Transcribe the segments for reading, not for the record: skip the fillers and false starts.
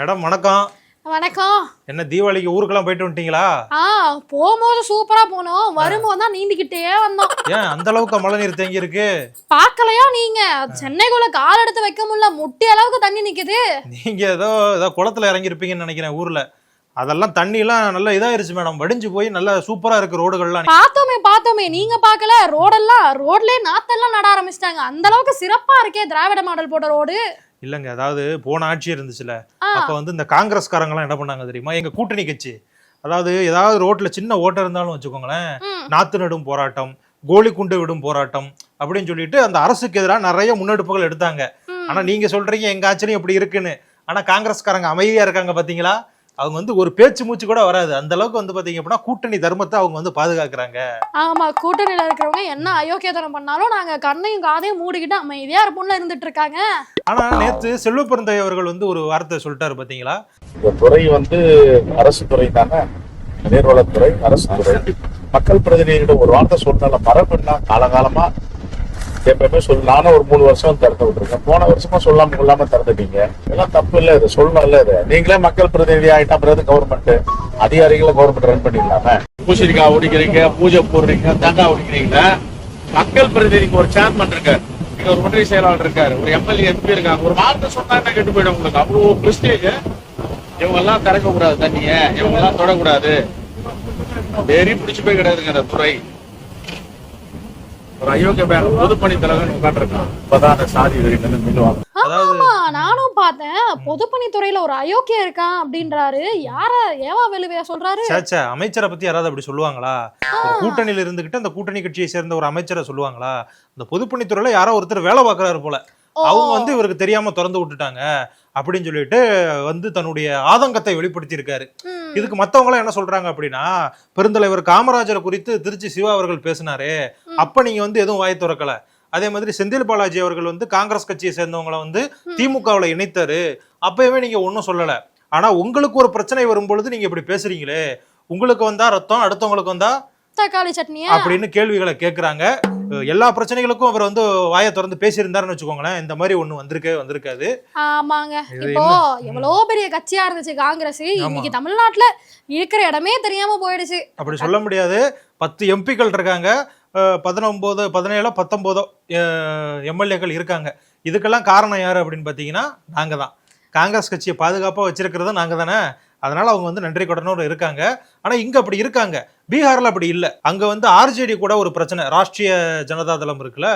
Madam வணக்கம். வணக்கம். என்ன தீபாவளிக்கு ஊருக்கெல்லாம் போயிட்டு வந்துட்டீங்களா? போகும்போது சூப்பரா போனோம், வரும்போது தான் நீந்திக்கிட்டே வந்தோம். ஏன் அந்த அளவுக்கு மழை நீர் தேங்கி இருக்கு? பாக்கலையா நீங்க? சென்னைக்குள்ள கால் எடுத்து வைக்க முடியல, முட்டி அளவுக்கு தண்ணி நிக்குது. நீங்க ஏதோ குளத்துல இறங்கி இருப்பீங்கன்னு நினைக்கிறேன். ஊர்ல அதெல்லாம் தண்ணி எல்லாம் நல்லா இதாயிருச்சு மேடம், வடிஞ்சு போய் நல்லா சூப்பரா இருக்கு ரோடுகள்லாம். பார்த்தோமே நீங்க பாக்கல? ரோட்லயே நாத்தெல்லாம் நட ஆரம்பிச்சிட்டாங்க. அந்த அளவுக்கு சிறப்பா இருக்கே திராவிட மாடல் போட்ட ரோடு. இல்லங்க, அதாவது போன ஆட்சி இருந்துச்சுல, அப்ப வந்து இந்த காங்கிரஸ்காரங்களாம் என்ன பண்ணாங்க தெரியுமா? எங்க கூட்டணி கட்சி, அதாவது ஏதாவது ரோட்ல சின்ன ஓட்டம் இருந்தாலும் வச்சுக்கோங்களேன், நாத்து நடும் போராட்டம், கோழி குண்டு விடும் போராட்டம் அப்படின்னு சொல்லிட்டு அந்த அரசுக்கு எதிராக நிறைய முன்னெடுப்புகள் எடுத்தாங்க. ஆனா நீங்க சொல்றீங்க எங்க ஆட்சியும் இப்படி இருக்குன்னு. ஆனா காங்கிரஸ்காரங்க அமைதியா இருக்காங்க பாத்தீங்களா? அவங்க வந்து ஒரு பேச்சு மூச்சு கூட வராது. அந்த அளவுக்கு வந்து பாத்தீங்க அப்படின்னா கூட்டணி தர்மத்தை அவங்க வந்து பாதுகாக்கிறாங்க. ஆமா, கூட்டணியில இருக்கிறவங்க என்ன அயோக்கியத்தனம் பண்ணாலும் நாங்க கண்ணையும் காதையும் மூடிக்கிட்டு அமைதியா இருப்போம்ல இருந்துட்டு இருக்காங்க. ஆனா நேத்து செல்வ பெருந்தை அவர்கள் வந்து ஒரு வார்த்தை சொல்லிட்டாரு பாத்தீங்களா? இந்த துறை வந்து அரசு துறை தானே, நீர்வளத்துறை அரசு துறை. மக்கள் பிரதிநிதிகளிடம் ஒரு வார்த்தை சொன்னால மரபுன்னா காலகாலமா எப்பவுமே சொல்லு. நானும் ஒரு 3 வருஷம் திறந்து விட்டுருக்கேன். போன வருஷமா சொல்லாம திறந்துட்டீங்க. இதெல்லாம் தப்பு இல்ல, இது சொல்லணும் இல்ல. இது நீங்களே மக்கள் பிரதிநிதி ஆயிட்டா பிறகு கவர்மெண்ட் அதிகாரிகளை கவர்மெண்ட் ரன் பண்ணிடலாமே. பூசணிக்காய் ஓடிக்கிறீங்க, பூஜை போடுறீங்க, தேங்காய் ஓடிக்கிறீங்க. மக்கள் பிரதிநிதிக்கு ஒரு சேர்மன் இருக்காரு, ஒரு ஒன்றிய செயலாளர் இருக்காரு, ஒரு எம்எல்ஏ எம்பி இருக்காங்க. ஒரு வார்த்தை சொன்னா என்ன கெட்டு போயிடும் உங்களுக்கு? அவ்வளவு பிரஸ்டேஜ். இவங்க எல்லாம் திறக்க கூடாது, தண்ணிய இவங்க எல்லாம் தொடக்கூடாது, வெறி பிடிச்சு போய் கிடையாதுங்க அந்த துறை. ஒரு அயோக்கிய பொதுப்பணித்தலைவர் உட்காந்துருக்கான். இப்பதான் அந்த சாதி வெறின்னு மில்லுவாங்க. நானும் பார்த்தேன், பொதுப்பணித்துறையில ஒரு அயோக்கியம் இருக்கான் அப்படின்றாரு. யார ஏவா வெளுவையா சொல்றாரு? அமைச்சரை பத்தி யாராவது அப்படி சொல்லுவாங்களா? கூட்டணியில இருந்துகிட்டு அந்த கூட்டணி கட்சியை சேர்ந்த ஒரு அமைச்சரை சொல்லுவாங்களா? இந்த பொதுப்பணித்துறையில யாரோ ஒருத்தர் வேலை பார்க்கறாரு போல, அவங்க வந்து இவருக்கு தெரியாம திறந்து விட்டுட்டாங்க அப்படின்னு சொல்லிட்டு வந்து தன்னுடைய ஆதங்கத்தை வெளிப்படுத்தி இருக்காரு. இதுக்கு மத்தவங்க என்ன சொல்றாங்க அப்படின்னா, பெருந்தலைவர் காமராஜரை குறித்து திருச்சி சிவா அவர்கள் பேசினாரு, அப்ப நீங்க வந்து எதுவும் வாய் திறக்கல. அதே மாதிரி செந்தில் பாலாஜி அவர்கள் வந்து காங்கிரஸ் கட்சியை சேர்ந்தவங்களை வந்து திமுகவுல இணைத்தாரு, அப்பயுமே நீங்க ஒன்னும் சொல்லல. ஆனா உங்களுக்கு ஒரு பிரச்சனை வரும்பொழுது நீங்க இப்படி பேசுறீங்களே, உங்களுக்கு வந்தா ரத்தம், அடுத்தவங்களுக்கு வந்தா தக்காளி சட்னி அப்படின்னு கேள்விகளை கேட்கறாங்க. எல்லா பிரச்சனைகளுக்கும் அவர் வந்து வாயை திறந்து பேசியிருந்தாருன்னு வச்சுக்கோங்களேன், இந்த மாதிரி ஒண்ணு வந்திருக்காது. ஆமாங்க, இப்போ எவ்வளவு பெரிய கட்சியா இருந்துச்சு காங்கிரஸ், இன்னைக்கு தமிழ்நாட்டுல இருக்கிற இடமே தெரியாம போயிடுச்சு. அப்படி சொல்ல முடியாது. 10 எம்பிக்கள் இருக்காங்க, 19, 17, 19 எம்எல்ஏக்கள் இருக்காங்க. இதுக்கெல்லாம் காரணம் யாரு அப்படின்னு பாத்தீங்கன்னா நாங்க தான். காங்கிரஸ் கட்சியை பாதுகாப்பா வச்சிருக்கிறது நாங்க தானே. அதனால அவங்க வந்து நன்றி கடனோடு இருக்காங்க. ஆனா இங்க அப்படி இருக்காங்க. பீகார்ல அப்படி இல்ல. அங்க வந்து ஆர்ஜேடி கூட ஒரு பிரச்சனை, ராஷ்டிரிய ஜனதா தளம் இருக்குல்ல,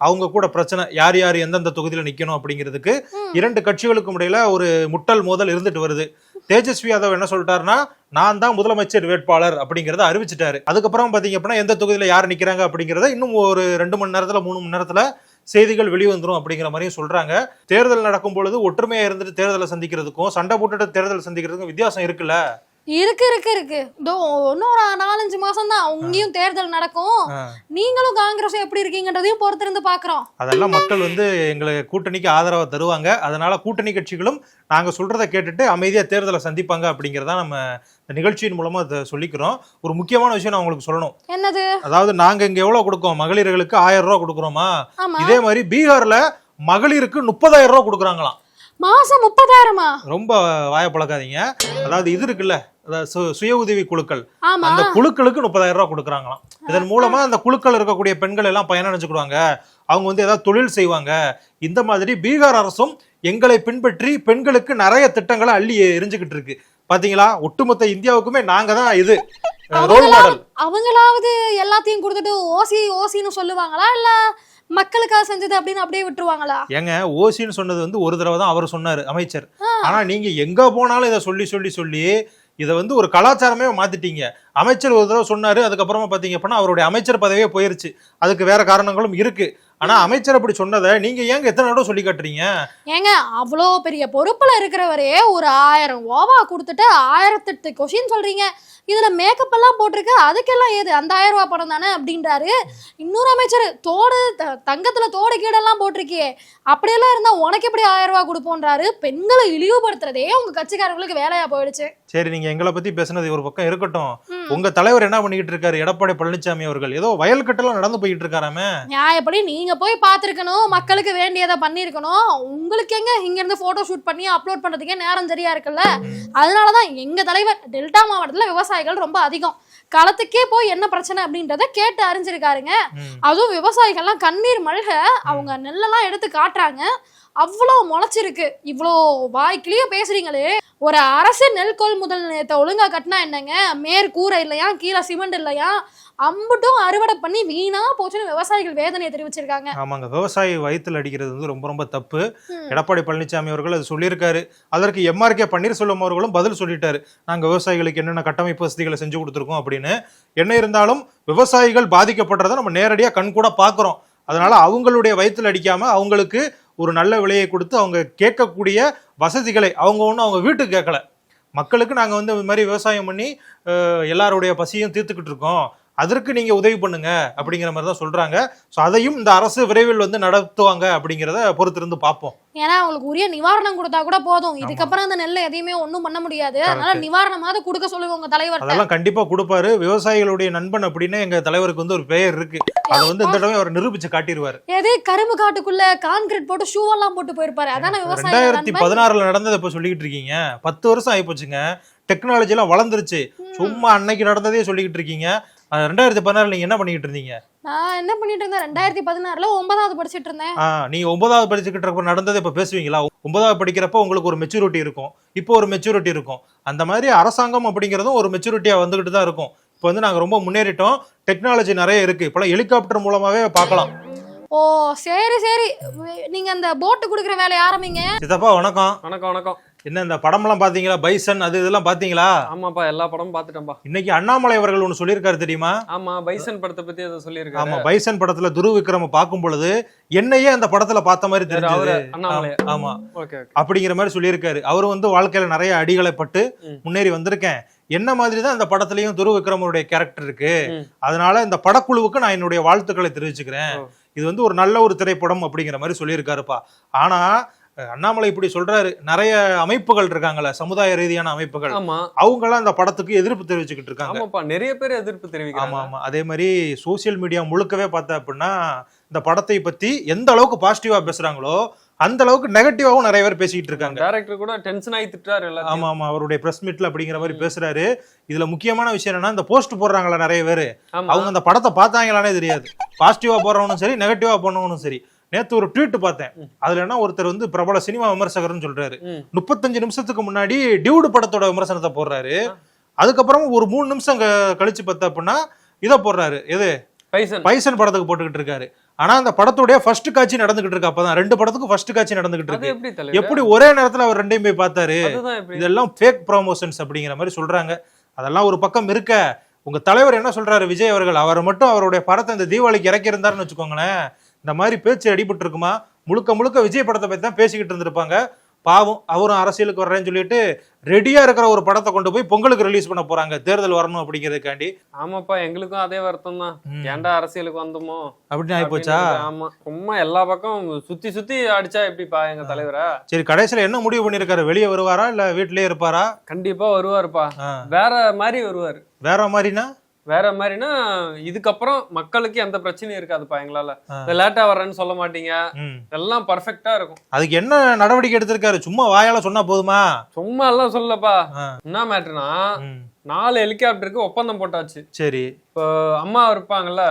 அவங்க கூட பிரச்சனை, யார் யார் எந்தெந்த தொகுதியில நிக்கணும் அப்படிங்கிறதுக்கு 2 கட்சிகளுக்கும் இடையில ஒரு முட்டல் மோதல் இருந்துட்டு வருது. தேஜஸ்வி யாதவ் என்ன சொல்லிட்டாருன்னா, நான் தான் முதலமைச்சர் வேட்பாளர் அப்படிங்கறத அறிவிச்சிட்டாரு. அதுக்கப்புறம் பாத்தீங்க அப்படின்னா எந்த தொகுதியில யார் நிக்கிறாங்க அப்படிங்கறத இன்னும் ஒரு 2 மணி நேரத்துல 3 மணி நேரத்துல செய்திகள் வெளிவந்துரும் அப்படிங்கிற மாதிரியும் சொல்றாங்க. தேர்தல் நடக்கும் பொழுது ஒற்றுமையா இருந்துட்டு தேர்தலை சந்திக்கிறதுக்கும் சண்டை போட்டுட்டு தேர்தலை சந்திக்கிறதுக்கும் வித்தியாசம் இருக்குல்ல? இருக்கு. இதோ இன்னும் ஒரு 4-5 மாசம் தான் அங்கேயும் தேர்தல் நடக்கும். நீங்களும் காங்கிரஸும் எப்படி இருக்கீங்கன்றதையும் பொறுத்திருந்து பாக்குறோம். அதெல்லாம் மக்கள் வந்து எங்களை கூட்டணிக்கு ஆதரவா தருவாங்க. அதனால கூட்டணி கட்சிகளும் நாங்க சொல்றதை கேட்டுட்டு அமைதியா தேர்தலை சந்திப்பாங்க அப்படிங்கறத நம்ம இந்த நிகழ்ச்சியின் மூலமா சொல்லிக்கிறோம். ஒரு முக்கியமான விஷயம் நான் உங்களுக்கு சொல்லணும். என்னது? அதாவது நாங்க இங்க எவ்வளவு கொடுக்கோம், மகளிர்களுக்கு 1000 ரூபாய் கொடுக்குறோமா, இதே மாதிரி பீகார்ல மகளிருக்கு 30,000 ரூபாய் கொடுக்குறாங்களாம். மாசம் 30,000? ரொம்ப வாய பழக்காதீங்க. அதாவது இது இருக்குல்ல, சுய உதவி குழுக்கள், அந்த குழுக்களுக்கு 30,000 ரூபாய் கொடுக்குறாங்களாம். இதன் மூலமா அந்த குழுக்கள் இருக்கக்கூடிய பெண்கள் எல்லாம் பயனடைஞ்சுக்கிடுவாங்க, அவங்க வந்து ஏதாவது தொழில் செய்வாங்க. இந்த மாதிரி பீகார் அரசும் எங்களை பின்பற்றி பெண்களுக்கு நிறைய திட்டங்களை அள்ளி எரிஞ்சுக்கிட்டு இருக்கு. பாத்தீங்களா, ஒட்டுமொத்த இந்தியாவுக்குமே நாங்க தான் இது ரோல் மாடல். அவங்களாவது எல்லாத்தையும் கொடுத்துட்டு ஓசின்னு சொல்லுவாங்களா, இல்ல மக்களுக்காக செஞ்சது அப்படின்னு அப்படியே விட்டுருவாங்களா? ஏங்க, ஓசின்னு சொன்னது வந்து ஒரு தடவை தான் அவர் சொன்னாரு, அமைச்சர். ஆனா நீங்க எங்க போனாலும் இதை சொல்லி இதை வந்து ஒரு கலாச்சாரமே மாத்திட்டீங்க. அமைச்சர் ஒரு தடவை சொன்னாரு, அதுக்கப்புறமா பாத்தீங்க அப்படின்னா அவருடைய அமைச்சர் பதவியே போயிருச்சு. அதுக்கு வேற காரணங்களும் இருக்கு. ஆனா அமைச்சர் அப்படி சொன்னதை நீங்க ஏங்க எத்தனை தடவை சொல்லி காட்டுறீங்க? ஏங்க, அவ்வளோ பெரிய பொறுப்புல இருக்கிறவரே ஒரு 1000 ஓவா கொடுத்துட்டு 1008 கொஸ்டின் சொல்றீங்க. இதுல மேக்கப் எல்லாம் போட்டிருக்கு, அதுக்கெல்லாம் ஏது அந்த 1000 ரூபாய் பணம் தானே அப்படின்றாரு. இன்னொரு அமைச்சர், தோடு தங்கத்துல தோடு கீடெல்லாம் போட்டிருக்கியே, அப்படியெல்லாம் இருந்தா உனக்கு எப்படி 1000 ரூபாய் கொடுப்போன்றாரு. பெண்களை இழிவுபடுத்துறதே உங்க கட்சிக்காரங்களுக்கு வேலையா போயிடுச்சு. சரி, நீங்க எங்களை பத்தி பேசுனது ஒரு பக்கம் இருக்கட்டும். உங்க தலைவர் என்ன பண்ணிக்கிட்டு இருக்காரு? எடப்பாடி பழனிசாமி அவர்கள் ஏதோ வயல் கட்டெல்லாம் நடந்து போயிட்டு இருக்காராமே. நியாயப்படி நீங்க போய் பாத்துருக்கணும், மக்களுக்கு வேண்டியதை பண்ணிருக்கணும். உங்களுக்கு எங்க இங்க இருந்து போட்டோ ஷூட் பண்ணி அப்லோட் பண்றதுக்கே நேரம் சரியா இருக்குல்ல. அதனாலதான் எங்க தலைவர் டெல்டா மாவட்டத்துல விவசாயிகள் ரொம்ப அதிகம். களத்துக்கே போய் என்ன பிரச்சனை அப்படின்றத கேட்டு அறிஞ்சிருக்காருங்க. அதுவும் விவசாயிகள்லாம் கண்ணீர் மல்க அவங்க நெல்லெல்லாம் எடுத்து காட்டுறாங்க. அவ்வளோ முளைச்சிருக்கு. இவ்வளோ வாய்க்கிலேயே பேசுறீங்களே, ஒரு அரசு நெல் கொள்முதல் நிலையத்தை ஒழுங்கா கட்டினா என்னங்க, மேற்கூரை இல்லையா, கீழே சிமெண்ட் இல்லையா, அம்புட்டும் அறுவடை பண்ணி வீணா போச்சுன்னு விவசாயிகள் வேதனையை தெரிவிச்சிருக்காங்க. ஆமாங்க, விவசாயி வயிற்றுல அடிக்கிறது வந்து ரொம்ப ரொம்ப தப்பு. எடப்பாடி பழனிசாமி அவர்கள் அது சொல்லியிருக்காரு. அதற்கு எம்ஆர்கே பன்னீர்செல்வம் அவர்களும் பதில் சொல்லிட்டாரு. நாங்க விவசாயிகளுக்கு என்னென்ன கட்டமைப்பு வசதிகளை செஞ்சு கொடுத்துருக்கோம் அப்படின்னு. என்ன இருந்தாலும் விவசாயிகள் பாதிக்கப்படுறதை நம்ம நேரடியாக கண்கூட பார்க்குறோம். அதனால அவங்களுடைய வயிற்றுல அடிக்காம அவங்களுக்கு ஒரு நல்ல விலையை கொடுத்து அவங்க கேட்கக்கூடிய வசதிகளை அவங்க ஒன்றும் அவங்க வீட்டுக்கு கேட்கல. மக்களுக்கு நாங்கள் வந்து இந்த மாதிரி விவசாயம் பண்ணி எல்லாருடைய பசியும் தீர்த்துக்கிட்டு இருக்கோம், அதற்கு நீங்க உதவி பண்ணுங்க அப்படிங்கிற மாதிரி தான் சொல்றாங்க. ஸோ அதையும் இந்த அரசு விரைவில் வந்து நடத்துவாங்க அப்படிங்கிறத பொறுத்திருந்து பார்ப்போம். ஏன்னா அவங்களுக்கு உரிய நிவாரணம் கொடுத்தா கூட போதும். இதுக்கப்புறம் அந்த நெல்லை எதையுமே ஒன்றும் பண்ண முடியாது. அதனால நிவாரணமாவது கொடுக்க சொல்லுங்க உங்க தலைவர். அதெல்லாம் கண்டிப்பா கொடுப்பாரு. விவசாயிகளுடைய நண்பன் அப்படின்னு எங்க தலைவருக்கு வந்து ஒரு பெயர் இருக்கு. அதை வந்து இந்த தடவை அவர் நிரூபிச்சு காட்டிடுவாரு. எதே கரும்பு காட்டுக்குள்ள கான்கிரீட் போட்டு ஷூ எல்லாம் போட்டு போயிருப்பாரு. அதான விவசாயம். 2016 நடந்ததை இப்ப சொல்லிக்கிட்டு இருக்கீங்க. 10 வருஷம் ஆயிப்போச்சுங்க. டெக்னாலஜி எல்லாம் வளர்ந்துருச்சு. சும்மா அன்னைக்கு நடந்ததே சொல்லிக்கிட்டு இருக்கீங்க. 2016 நீங்க என்ன பண்ணிட்டு இருந்தீங்க? நான் என்ன பண்ணிட்டு இருந்தேன்? 2016ல 9வது படிச்சிட்டு இருந்தேன். நீங்க 9வது படிச்சுக்கிட்டு இருக்க நடந்ததை இப்ப பேசுவீங்களா? 9வது படிக்கிறப்ப உங்களுக்கு ஒரு மெச்சூரிட்டி இருக்கும், இப்போ ஒரு மெச்சூரிட்டி இருக்கும். அந்த மாதிரி அரசாங்கம் அப்படிங்கிறதும் ஒரு மெச்சூரிட்டியா வந்துகிட்டு தான் இருக்கும். இப்போ வந்து நாங்க ரொம்ப முன்னேறிட்டோம், டெக்னாலஜி நிறைய இருக்கு. இப்பெல்லாம் ஹெலிகாப்டர் மூலமாவே பார்க்கலாம். ஓ சரி சரி, நீங்க அந்த போட்டு குடுக்குற வேலையை ஆரம்பிங்க. சித்தப்பா வணக்கம். வணக்கம் வணக்கம். என்ன இந்த படம்லாம் பாத்தீங்களா? பைசன் அது இதெல்லாம் பாத்தீங்களா? ஆமாப்பா, எல்லா படமும் பாத்துட்டேன்பா. இன்னைக்கு அண்ணாமலை அவர்கள் ஒன்னு சொல்லியிருக்காரு தெரியுமா? ஆமா, பைசன் படத்தை பத்தி அதை சொல்லியிருக்காரு. ஆமா, பைசன் படத்துல துருவ விக்ரம பார்க்கும் பொழுது என்னையே அந்த படத்துல பார்த்த மாதிரி தெரிஞ்சது. ஆமா, அப்படிங்கிற மாதிரி சொல்லியிருக்காரு. அவரு வந்து வாழ்க்கையில நிறைய அடிகளை பட்டு முன்னேறி வந்திருக்கேன். என்ன மாதிரி தான் அந்த படத்துலயும் துருவ விக்ரமனுடைய கேரக்டர் இருக்கு. அதனால இந்த படக்குழுவுக்கு நான் என்னுடைய வாழ்த்துக்களை தெரிவிச்சுக்கிறேன். இது வந்து ஒரு நல்ல ஒரு திரைப்படம் அப்படிங்கிற மாதிரி சொல்லியிருக்காருப்பா. ஆனா அண்ணாமலை இப்படி சொல்றாரு. நிறைய அமைப்புகள் இருக்காங்கல்ல, சமுதாய ரீதியான அமைப்புகள், அவங்க எல்லாம் அந்த படத்துக்கு எதிர்ப்பு தெரிவிச்சுக்கிட்டு இருக்காங்க. நிறைய பேர் எதிர்ப்பு தெரிவிக்கிறாங்க. ஆமா ஆமா. அதே மாதிரி சோசியல் மீடியா முழுக்கவே பார்த்தா அப்படின்னா இந்த படத்தை பத்தி எந்த அளவுக்கு பாசிட்டிவா பேசுறாங்களோ அந்த அளவுக்கு நெகட்டிவாவும் நிறைய பேர் பேசிக்கிட்டு இருக்காங்க. டைரக்டர் கூட டென்ஷன் ஆகி திட்டுறாரு. ஆமா ஆமா, அவருடைய பிரஸ் மீட்ல அப்படிங்கிற மாதிரி பேசுறாரு. இதுல முக்கியமான விஷயம் என்னன்னா, இந்த போஸ்ட் போடுறாங்களா நிறைய பேரு, அவங்க அந்த படத்தை பார்த்தாங்களானே தெரியாது. பாசிட்டிவா போறவனும் சரி, நெகட்டிவா போனவனும் சரி. நேத்து ஒரு ட்வீட் பார்த்தேன். அதுல என்ன ஒருத்தர் வந்து பிரபல சினிமா விமர்சகர்னு சொல்றாரு. 35 நிமிஷத்துக்கு முன்னாடி டியூடு படத்தோட விமர்சனத்தை போடுறாரு. அதுக்கப்புறம் ஒரு 3 நிமிஷம் கழிச்சு பார்த்தா அப்படின்னா இதை போடுறாரு. எது? பைசன் படத்துக்கு போட்டுக்கிட்டு இருக்காரு. ஆனா அந்த படத்துடைய ஃபர்ஸ்ட் காட்சி நடந்துகிட்டு இருக்கு. அப்பதான் 2 படத்துக்கும் ஃபர்ஸ்ட் காட்சி நடந்துகிட்டு இருக்கு. எப்படி ஒரே நேரத்துல அவர் 2யும் போய் பார்த்தாரு? இதெல்லாம் ஃபேக் ப்ரமோஷன்ஸ் அப்படிங்கிற மாதிரி சொல்றாங்க. அதெல்லாம் ஒரு பக்கம் இருக்க, உங்க தலைவர் என்ன சொல்றாரு விஜய் அவர்கள், அவர் மட்டும் அவருடைய படத்தை இந்த தீபாவளிக்கு இறக்கி இருந்தாருன்னு வச்சுக்கோங்களேன், இந்த மாதிரி பேச்சு அடிபட்டு இருக்குமா? முழுக்க முழுக்க விஜய் படத்தை பத்தி தான் பேசிக்கிட்டு இருந்திருப்பாங்க. பாவம், அவரும் அரசியலுக்கு வர்றேன்னு சொல்லிட்டு ரெடியா இருக்கிற ஒரு படத்தை கொண்டு போய் பொங்கலுக்கு ரிலீஸ் பண்ண போறாங்க, தேர்தல் வரணும் அப்படிங்கிறதுக்காண்டி. ஆமாப்பா, எங்களுக்கும் அதே வருத்தம் தான். ஏன்டா அரசியலுக்கு வந்தோமோ அப்படின்னு ஆயிப்போச்சா? ஆமா, சும்மா எல்லா பக்கம் சுத்தி சுத்தி அடிச்சா எப்படிப்பா எங்க தலைவரா? சரி, கடைசியில என்ன முடிவு பண்ணிருக்காரு? வெளியே வருவாரா இல்ல வீட்லயே இருப்பாரா? கண்டிப்பா வருவாருப்பா. வேற மாதிரி வருவாரு. வேற மாதிரினா? வேற மாதிரினா இதுக்கப்புறம் மக்களுக்கு எந்த பிரச்சனையும் இருக்காதுப்பா. எங்களால லேட்டா வர்றேன்னு சொல்ல மாட்டீங்க, எல்லாம் பர்ஃபெக்டா இருக்கும். அதுக்கு என்ன நடவடிக்கை எடுத்திருக்காரு? சும்மா வாயால சொன்னா போதுமா? சும்மா எல்லாம் சொல்லப்பா. என்ன மேட்டர்னா, 4 ஹெலிகாப்டருக்கு ஒப்பந்தம் போட்டாச்சு. சரி, இப்போ அம்மா இருப்பாங்கல்ல,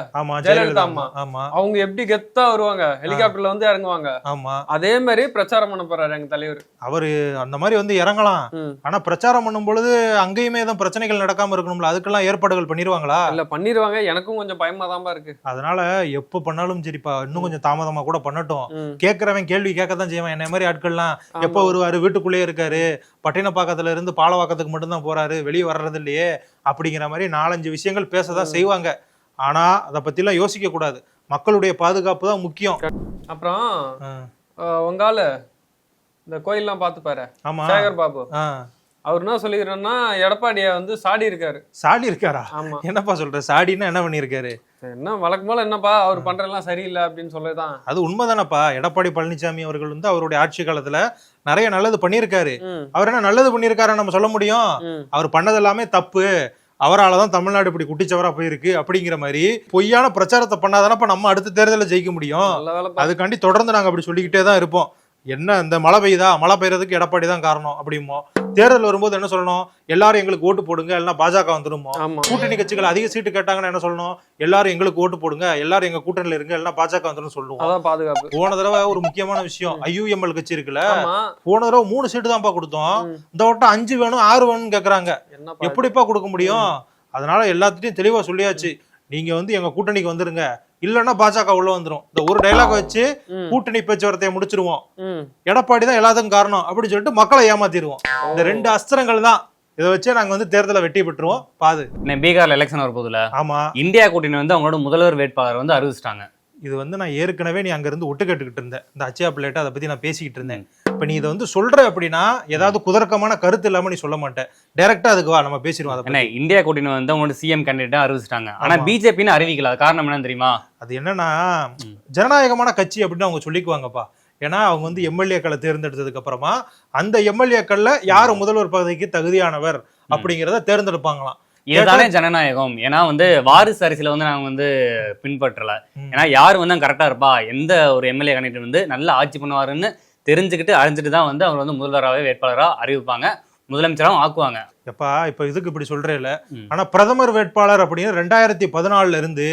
ஜெயலலிதா அம்மா, அவங்க எப்படி கெத்தா வருவாங்க, ஹெலிகாப்டர்ல வந்து இறங்குவாங்க. ஆமா, அதே மாதிரி பிரச்சாரம் பண்ண போறாரு எங்க தலைவர். அவரு அந்த மாதிரி வந்து இறங்கலாம். ஆனா பிரச்சாரம் பண்ணும் பொழுது அங்கேயுமே எதுவும் பிரச்சனைகள் நடக்காம இருக்கணும்ல, அதுக்கெல்லாம் ஏற்பாடுகள் பண்ணிருவாங்களா? இல்ல, பண்ணிருவாங்க. எனக்கும் கொஞ்சம் பயமா தான் இருக்கு. அதனால எப்ப பண்ணாலும் சரிப்பா, இன்னும் கொஞ்சம் தாமதமா கூட பண்ணட்டும். கேட்கறவன் கேள்வி கேட்கத்தான் செய்வான். என்ன மாதிரி ஆட்கள்லாம் எப்ப வருவாரு, வீட்டுக்குள்ளேயே இருக்காரு, பட்டினப்பாக்கத்துல இருந்து பாலவாக்கத்துக்கு மட்டும்தான் போறாரு, வெளியே வர்றது இல்லையே அப்படிங்கிற மாதிரி 4-5 விஷயங்கள் பேசதான் செய்வாங்க. ஆனா அதை பத்தி எல்லாம் யோசிக்க கூடாது. மக்களுடைய பாதுகாப்பு தான் முக்கியம். அப்புறம் உங்கால இந்த கோயில்லாம் பார்த்து பாரு. ஆமா, சேகர் பாபு அவர் என்ன சொல்லிக்கிறேன்னா எடப்பாடியை வந்து சாடி இருக்காரு. சாடி இருக்காரா? ஆமா. என்னப்பா சொல்ற? சாடின்னா என்ன பண்ணிருக்காரு? என்ன வழக்கம் போல என்னப்பா அவர் பண்றதெல்லாம் சரியில்லை அப்படின்னு சொல்லதான். அது உண்மைதானப்பா. எடப்பாடி பழனிசாமி அவர்கள் வந்து அவருடைய ஆட்சி காலத்துல நிறைய நல்லது பண்ணியிருக்காரு. அவர் என்ன நல்லது பண்ணியிருக்காருன்னு நம்ம சொல்ல முடியும்? அவர் பண்ணது எல்லாமே தப்பு, அவரால் தான் தமிழ்நாடு இப்படி குட்டிச்சவரா போயிருக்கு அப்படிங்கிற மாதிரி பொய்யான பிரச்சாரத்தை பண்ணாதானப்ப நம்ம அடுத்த தேர்தலில் ஜெயிக்க முடியும். அதுக்காண்டி தொடர்ந்து நாங்க அப்படி சொல்லிக்கிட்டே தான் இருப்போம். என்ன இந்த மழை பெய்யுதா, மழை பெய்யறதுக்கு எடப்பாடி தான் காரணம் அப்படிமோ. தேர்தல் வரும்போது என்ன சொல்லணும்? எல்லாரும் எங்களுக்கு ஓட்டு போடுங்க, இல்லைன்னா பாஜக வந்துருமோ. கூட்டணி கட்சிகள் அதிக சீட்டு கேட்டாங்கன்னா என்ன சொல்லணும்? எல்லாரும் எங்களுக்கு ஓட்டு போடுங்க, எல்லாரும் எங்க கூட்டணியில இருங்க, இல்லைன்னா பாஜக வந்துடும் சொல்லுவோம். அதான் பாதுகாப்பு. போன தடவை ஒரு முக்கியமான விஷயம், IUML கட்சி இருக்குல்ல, போன தடவை 3 சீட்டு தான்ப்பா கொடுத்தோம். இந்த வட்டம் 5 வேணும் 6 வேணும்னு கேக்குறாங்க. எப்படிப்பா கொடுக்க முடியும்? அதனால எல்லாத்திட்டையும் தெளிவா சொல்லியாச்சு, நீங்க வந்து எங்க கூட்டணிக்கு வந்துருங்க, இல்லன்னா பாஜக உள்ள வந்துரும். இந்த ஒரு டைலாக் வச்சு கூட்டணி பேச்சுவார்த்தையை முடிச்சிருவோம். எடப்பாடி தான் எல்லாத்துக்கும் காரணம் அப்படின்னு சொல்லிட்டு மக்களை ஏமாத்திடுவோம். இந்த 2 அஸ்திரங்கள் தான். இதை வச்சே நாங்க வந்து தேர்தலை வெட்டி பெற்றுவோம். பாது பீகார்ல எலெக்ஷன் வர போதுல. ஆமா, இந்தியா கூட்டணி வந்து அவங்களோட முதல்வர் வேட்பாளர் வந்து அறிவிச்சிட்டாங்க. இது வந்து நான் ஏற்கனவே நீ அங்க இருந்து ஒட்டு கேட்டுக்கிட்டு இருந்தேன். இந்த அச்சயா பிள்ளைட்ட அதை பத்தி நான் பேசிக்கிட்டு இருந்தேன். இப்ப நீ இதை வந்து சொல்ற அப்படின்னா ஏதாவது குதர்க்கமான கருத்து இல்லாம நீ சொல்ல மாட்டேன். டைரக்டா அதுக்கு வா, நம்ம பேசிடுவோம். இந்தியா கூட்டணி வந்து அவங்களோட சிஎம் கேண்டிடேட்டா அறிவிச்சிட்டாங்க. ஆனா பிஜேபின்னு அறிவிக்கல. அது காரணம் என்னன்னு தெரியுமா? அது என்னன்னா, ஜனநாயகமான கட்சி அப்படின்னு அவங்க சொல்லிக்குவாங்கப்பா. ஏன்னா அவங்க வந்து எம்எல்ஏக்களை தேர்ந்தெடுத்ததுக்கு அப்புறமா அந்த எம்எல்ஏக்கள்ல யாரு முதல்வர் பதவிக்கு தகுதியானவர் அப்படிங்கிறத தேர்ந்தெடுப்பாங்களாம். இதுதானே ஜனநாயகம். ஏன்னா வந்து வாரிசு அரசியல வந்து நாங்க வந்து பின்பற்றல. ஏன்னா யாரு வந்து கரெக்டா இருப்பா, எந்த ஒரு எம்எல்ஏ கேண்டிடேட் வந்து நல்லா ஆட்சி பண்ணுவாருன்னு தெரிஞ்சுக்கிட்டு அறிஞ்சிட்டு தான் வந்து அவர் வந்து முதல்வராகவே வேட்பாளராக அறிவிப்பாங்க, முதலமைச்சராகவும் ஆக்குவாங்க. எப்பா இப்ப இதுக்கு இப்படி சொல்றேன்ல, ஆனா பிரதமர் வேட்பாளர் அப்படின்னு 2014 இருந்து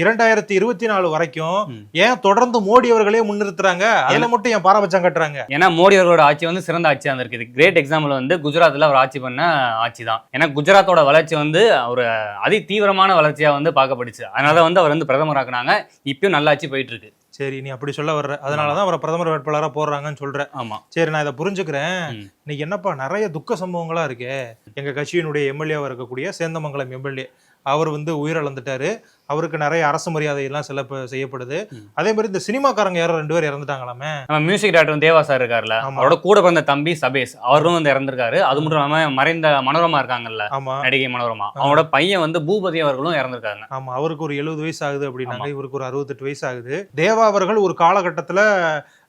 2024 வரைக்கும் ஏன் தொடர்ந்து மோடி அவர்களே முன்னிறுத்துறாங்க? அதுல மட்டும் ஏன் பாரபட்சம் கட்டுறாங்க? ஏன்னா மோடி அவர்களோட ஆட்சி வந்து சிறந்த ஆட்சியா இருக்குது. கிரேட் எக்ஸாம்பிள் வந்து குஜராத்ல அவர் ஆட்சி பண்ண ஆட்சி தான். ஏன்னா குஜராத்தோட வளர்ச்சி வந்து ஒரு அதி தீவிரமான வளர்ச்சியா வந்து பார்க்கப்படுச்சு. அதனால வந்து அவர் வந்து பிரதமர் ஆக்குனாங்க. இப்பயும் நல்ல ஆட்சி போயிட்டு இருக்கு. சரி, நீ அப்படி சொல்ல வர்ற, அதனாலதான் அவரை பிரதமர் வேட்பாளராக போடுறாங்கன்னு சொல்ற. ஆமா, சரி, நான் இதை புரிஞ்சுக்கிறேன். இன்னைக்கு என்னப்பா நிறைய துக்க சம்பவங்களா இருக்கே. எங்க கட்சியினுடைய எம்எல்ஏவா இருக்கக்கூடிய சேந்தமங்கலம் எம்எல்ஏ அவர் வந்து உயிரிழந்துட்டாரு. அவருக்கு நிறைய அரசு மரியாதை எல்லாம் செய்யப்படுது. அதே மாதிரி இந்த சினிமாக்காரங்க யாரோ 2 பேர் இறந்துட்டாங்களாமே. நம்ம மியூசிக் டைரக்டர் தேவா சார் இருக்காருல்ல, அவரோட கூட பிறந்த தம்பி சபேஷ் அவரும் வந்து இறந்திருக்காரு. அது மட்டும் இல்லாம மறைந்த மனோரமா இருக்காங்கல்ல, நடிகை மனோரமா, அவனோட பையன் வந்து பூபதி அவர்களும் இறந்திருக்காங்க. ஆமா, அவருக்கு ஒரு 70 வயசு ஆகுது அப்படின்னாங்க, இவருக்கு ஒரு 68 வயசு ஆகுது. தேவா அவர்கள் ஒரு காலகட்டத்துல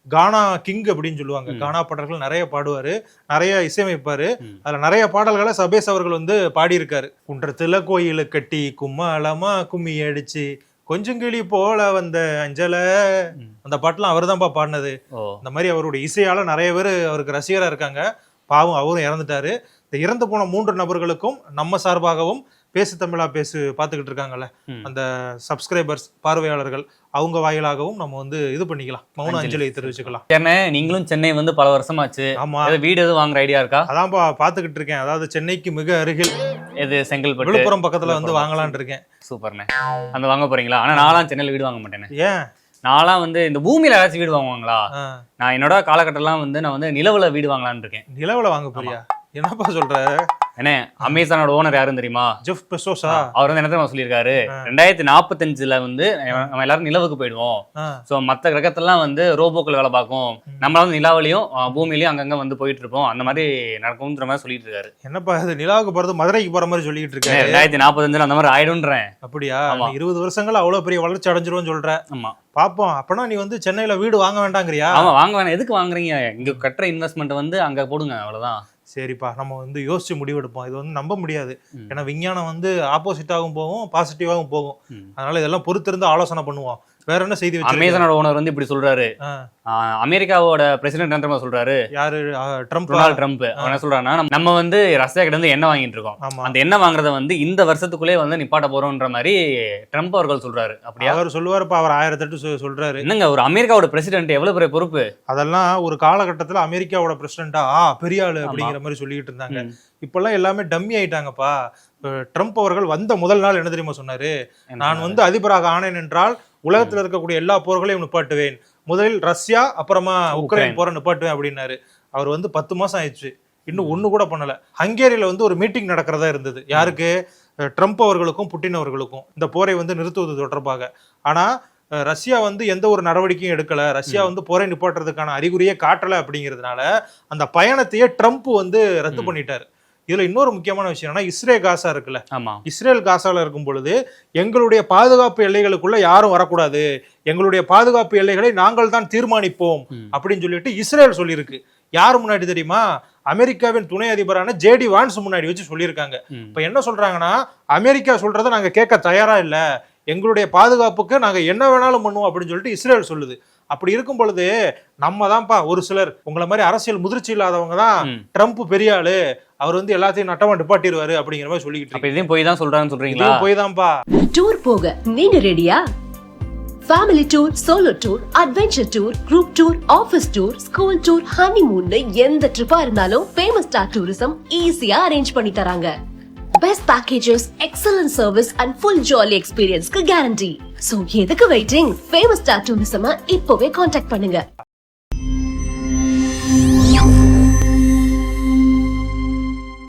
கானா கிங் அப்படின்னு சொல்லுவாங்க. கானா பாடல்கள் நிறைய பாடுவாரு, நிறைய இசையமைப்பாரு. அதுல நிறைய பாடல்களை சபேஷ் அவர்கள் வந்து பாடியிருக்காரு. குன்றத்துல கோயிலு கட்டி கும்மாளமா கும்மி அடிச்சு கொஞ்சம் கிளி போல வந்த அஞ்சல, அந்த பாட்டுலாம் அவர் தான்ப்பா பாடினது. இந்த மாதிரி அவருடைய இசையால நிறைய பேர் அவருக்கு ரசிகரா இருக்காங்க. பாவம், அவரும் இறந்துட்டாரு. இந்த இறந்து போன 3 நபர்களுக்கும் நம்ம சார்பாகவும் பேசு தமிழா பேசு பார்த்துக்கிட்டு இருக்காங்கல்ல அந்த சப்ஸ்கிரைபர்ஸ், பார்வையாளர்கள், அவங்க வாயிலாகவும் நம்ம வந்து இது பண்ணிக்கலாம், மௌன அஞ்சலியை தெரிவிச்சுக்கலாம். நீங்களும் சென்னை வந்து பல வருஷமாச்சு. ஆமா, வீடு எதுவும் வாங்குற ஐடியா இருக்கா? அதான் பாத்துக்கிட்டு இருக்கேன். அதாவது சென்னைக்கு மிக அருகில் இது செங்கல்பட்டு, விழுப்புரம் பக்கத்துல வந்து வாங்கலான் இருக்கேன். சூப்பர்ண்ணே. அந்த வாங்க போறீங்களா? ஆனா நான்லாம் சென்னையில வீடு வாங்க மாட்டேன். ஏன்? நான்லாம் வந்து இந்த பூமியில ஏதாச்சும் வீடு வாங்குவாங்களா? நான் என்னோட காலகட்டம்லாம் வந்து நான் வந்து நிலவுல வீடு வாங்கலான்னு இருக்கேன். நிலவுல வாங்க போறியா? என்னப்பா சொல்ற? என்ன, அமேசானோட ஓனர் யாருன்னு தெரியுமா? ஜெஃப் பெசோஸா? அவர் வந்து என்ன தெரியுமா சொல்லியிருக்காரு, 2045 வந்து நம்ம எல்லாரும் நிலவுக்கு போயிடுவோம். சோ மத்த கிரகத்தெல்லாம் வந்து ரோபோக்கள் வேலை பார்க்கும், நம்மள வந்து நிலாவிலையும் பூமியிலையும் அங்கங்க வந்து போயிட்டு இருப்போம், அந்த மாதிரி நடக்கும்ன்ற மாதிரி சொல்லிட்டு இருக்காரு. என்னப்பா இது, நிலாவுக்கு போறது மதுரைக்கு போற மாதிரி சொல்லிட்டு இருக்காரு. 2045 அந்த மாதிரி ஆயிடும்ன்றேன். அப்படியா? 20 வருஷங்கள் அவ்வளவு பெரிய வளர்ச்சி அடைஞ்சிருவோம்னு சொல்ற. ஆமா, பாப்போம். அப்பனா நீ வந்து சென்னையில வீடு வாங்க வேண்டாங்கிறியா? ஆமா, வாங்க வேணாம். எதுக்கு வாங்குறீங்க? இங்க கட்டுற இன்வெஸ்ட்மெண்ட் வந்து அங்க போடுங்க, அவ்வளவுதான். சரிப்பா, நம்ம வந்து யோசிச்சு முடிவெடுப்போம். இது வந்து நம்ப முடியாது. ஏன்னா விஞ்ஞானம் வந்து ஆப்போசிட்டாகவும் போகும், பாசிட்டிவாகவும் போகும். அதனால இதெல்லாம் பொறுத்திருந்து ஆலோசனை பண்ணுவோம். வேற என்ன செய்தி? அமேசானோட ஓனர் வந்து இப்படி சொல்றாரு. அமெரிக்காவோட பிரசிடென்ட் என்ன சொல்றாரு? யாரு? ட்ரம்ப். Donald Trump. அவன் என்ன சொல்றாருன்னா, நம்ம வந்து ரஷ்யா கிட்ட இருந்து எண்ணெய் வாங்கிட்டு இருக்கோம், அந்த எண்ணெய் வாங்குறத வந்து இந்த வருஷத்துக்குள்ளே வந்து நிப்பாட்ட போறோம்ன்ற மாதிரி ட்ரம்ப் அவர்கள் சொல்றாரு. அப்படியா? அவர் சொல்லுவாருப்பா, அவர் 1008 சொல்றாரு. என்னங்க, ஒரு அமெரிக்காவோட பிரசிடென்ட் எவ்வளவு பெரிய பொறுப்பு. அதெல்லாம் ஒரு காலகட்டத்துல அமெரிக்காவோட பிரசிடென்டா பெரிய ஆளு அப்படிங்கிற மாதிரி சொல்லிட்டு இருந்தாங்க. இப்பெல்லாம் எல்லாமே டம்மி ஆயிட்டாங்கப்பா. ட்ரம்ப் அவர்கள் வந்த முதல் நாள் என்ன தெரியுமா சொன்னாரு? நான் வந்து அதிபராக ஆனேன் என்றால் உலகத்துல இருக்கக்கூடிய எல்லா போர்களையும் நிப்பாட்டுவேன், முதலில் ரஷ்யா அப்புறமா உக்ரைன் போரை நிப்பாட்டுவேன் அப்படின்னாரு. அவர் வந்து 10 மாசம் ஆயிடுச்சு, இன்னும் ஒண்ணு கூட பண்ணல. ஹங்கேரியில வந்து ஒரு மீட்டிங் நடக்கிறதா இருந்தது. யாருக்கு? ட்ரம்ப் அவர்களுக்கும் புட்டின் அவர்களுக்கும், இந்த போரை வந்து நிறுத்துவது தொடர்பாக. ஆனா ரஷ்யா வந்து எந்த ஒரு நடவடிக்கையும் எடுக்கல, ரஷ்யா வந்து போரை நிப்பாட்டுறதுக்கான அறிகுறியே காட்டல. அப்படிங்கிறதுனால அந்த பயணத்தையே ட்ரம்ப் வந்து ரத்து பண்ணிட்டாரு. இதுல இன்னொரு முக்கியமான விஷயம் என்னன்னா, இஸ்ரேல் காசா இருக்குல்ல, ஆமா இஸ்ரேல் காசால இருக்கும் பொழுது எங்களுடைய பாதுகாப்பு எல்லைகளுக்குள்ள யாரும் வரக்கூடாது, எங்களுடைய பாதுகாப்பு எல்லைகளை நாங்கள் தான் தீர்மானிப்போம் அப்படின்னு சொல்லிட்டு இஸ்ரேல் சொல்லியிருக்கு. யாரு முன்னாடி தெரியுமா? அமெரிக்காவின் துணை அதிபரான ஜேடி வான்ஸ் முன்னாடி வச்சு சொல்லியிருக்காங்க. இப்ப என்ன சொல்றாங்கன்னா, அமெரிக்கா சொல்றதை நாங்க கேட்க தயாரா இல்ல, எங்களுடைய பாதுகாப்புக்கு நாங்க என்ன வேணாலும் பண்ணுவோம் அப்படின்னு சொல்லிட்டு இஸ்ரேல் சொல்லுது. அப்படி இருக்கும் பொழுது நம்ம தான்ப்பா ஒரு சிலர் உங்களை மாதிரி அரசியல் முதிர்ச்சி இல்லாதவங்க தான் ட்ரம்ப் பெரிய ஆளு, அவர் வந்து எல்லாத்தையும் நட்டமா டிப்பாட்டிடுவாரு அப்படிங்கிற மாதிரி சொல்லிக்கிட்டு இதையும் போய் தான் சொல்றாங்கன்னு சொல்றீங்களா? போய் தான்ப்பா. டூர் போக நீங்க ரெடியா? Family tour, solo tour, adventure tour, group tour, office tour, school tour, honeymoon எந்த ட்ரிப்பா இருந்தாலும் ஃபேமஸ் ஸ்டார் டூரிசம் ஈஸியா அரேஞ்ச் பண்ணி தராங்க. Best packages, excellent service and full jolly experience க்கு guarantee. So எதுக்கு வெயிட்டிங்? ஃபேமஸ் ஸ்டார் டூரிசம் இப்பவே contact பண்ணுங்க.